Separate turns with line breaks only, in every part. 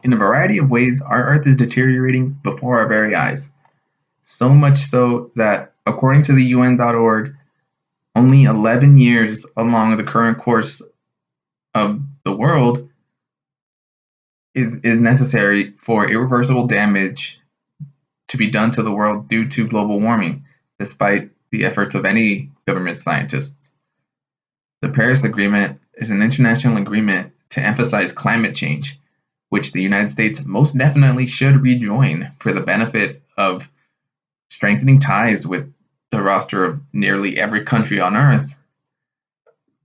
In a variety of ways, our Earth is deteriorating before our very eyes. So much so that, according to the UN.org, only 11 years along the current course of the world is necessary for irreversible damage to be done to the world due to global warming, despite the efforts of any government scientists. The Paris Agreement is an international agreement to emphasize climate change, which the United States most definitely should rejoin for the benefit of strengthening ties with the roster of nearly every country on Earth,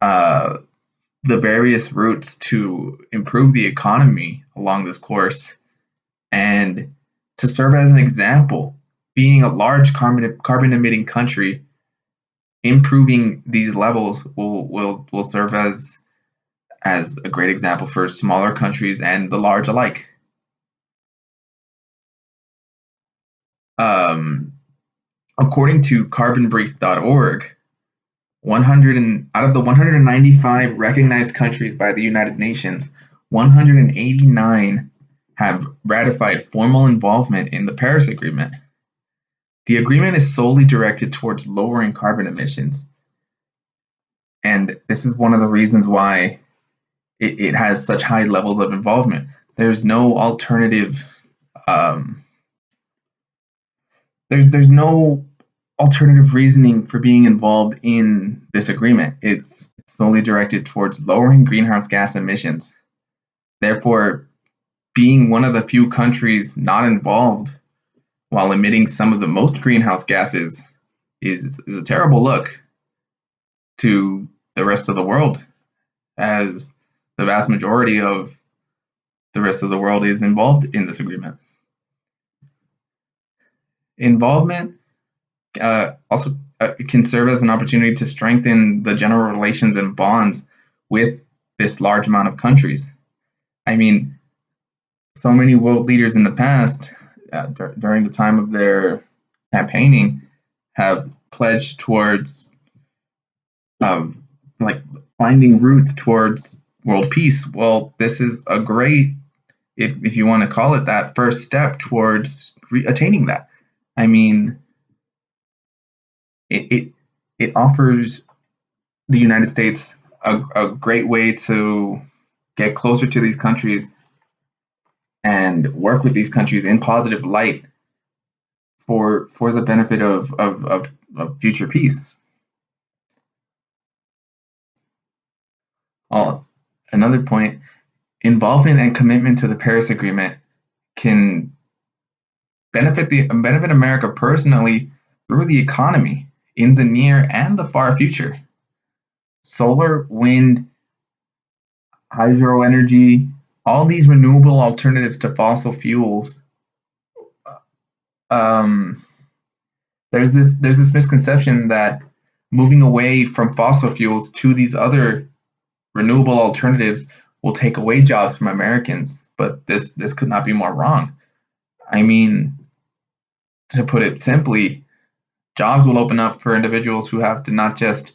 uh, the various routes to improve the economy along this course, and to serve as an example, being a large carbon emitting country, improving these levels will serve as a great example for smaller countries and the large alike. Um, According to carbonbrief.org, 100 out of the 195 recognized countries by the United Nations, 189 have ratified formal involvement in the Paris Agreement. The agreement is solely directed towards lowering carbon emissions, and this is one of the reasons why it has such high levels of involvement. There's no alternative. Um, there's no alternative reasoning for being involved in this agreement. It's solely directed towards lowering greenhouse gas emissions. Therefore, being one of the few countries not involved while emitting some of the most greenhouse gases is a terrible look to the rest of the world, as the vast majority of the rest of the world is involved in this agreement. Involvement also can serve as an opportunity to strengthen the general relations and bonds with this large amount of countries. I mean, so many world leaders in the past, during the time of their campaigning, have pledged towards like finding routes towards world peace. Well, this is a great, if you want to call it that, first step towards attaining that. I mean, it, it it offers the United States a great way to get closer to these countries and work with these countries in positive light for the benefit of future peace. Uh, Another point, involvement and commitment to the Paris Agreement can benefit America personally through the economy in the near and the far future. Solar, wind, hydro energy, all these renewable alternatives to fossil fuels. Um, there's this misconception that moving away from fossil fuels to these other renewable alternatives will take away jobs from Americans, but this could not be more wrong. I mean, to put it simply, jobs will open up for individuals who have to not just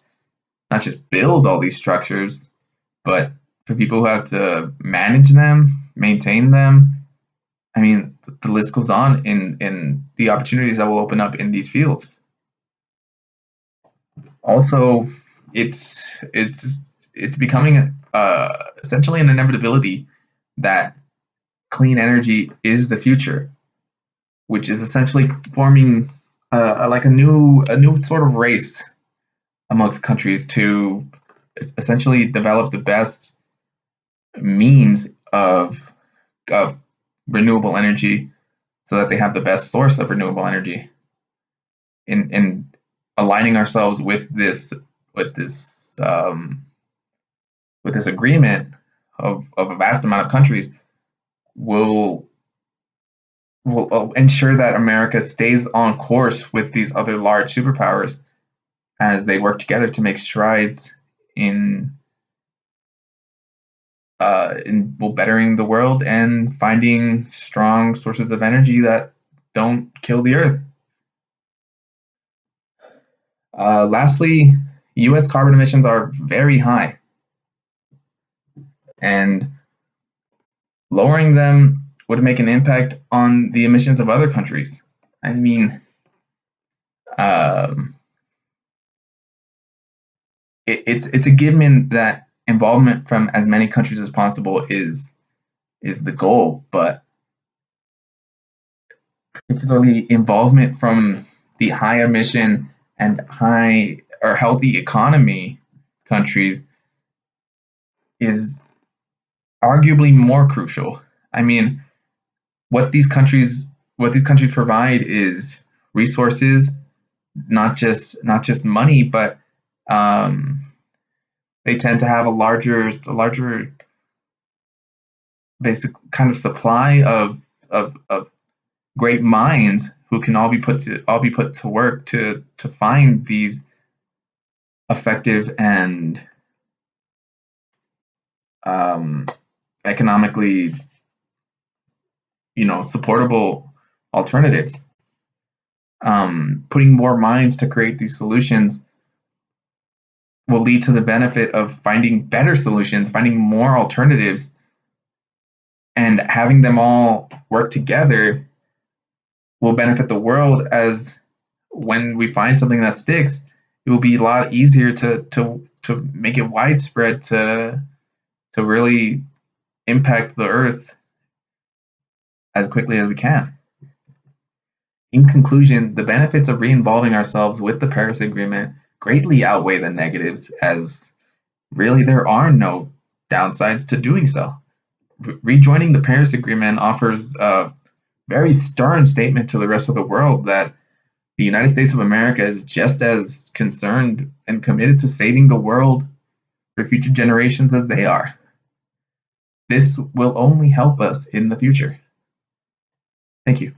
build all these structures, but for people who have to manage them, maintain them. I mean, the list goes on in the opportunities that will open up in these fields. Also, it's becoming essentially an inevitability that clean energy is the future, which is essentially forming like a new sort of race amongst countries to essentially develop the best means of renewable energy so that they have the best source of renewable energy in aligning ourselves with this with this agreement of a vast amount of countries will will ensure that America stays on course with these other large superpowers as they work together to make strides in in well, bettering the world and finding strong sources of energy that don't kill the earth. Lastly, U.S. carbon emissions are very high, and lowering them would it make an impact on the emissions of other countries? I mean, um, it's a given that involvement from as many countries as possible is the goal, but particularly involvement from the high emission and high or healthy economy countries is arguably more crucial. I mean, what these countries provide is resources, not just money, but um, they tend to have a larger basic kind of supply of great minds who can all be put to work to find these effective and um, economically supportable alternatives. Putting more minds to create these solutions will lead to the benefit of finding better solutions, finding more alternatives, and having them all work together will benefit the world. As when we find something that sticks, it will be a lot easier to make it widespread to really impact the earth as quickly as we can. In conclusion, the benefits of re-involving ourselves with the Paris Agreement greatly outweigh the negatives, as really there are no downsides to doing so. Rejoining the Paris Agreement offers a very stern statement to the rest of the world that the United States of America is just as concerned and committed to saving the world for future generations as they are. This will only help us in the future. Thank you.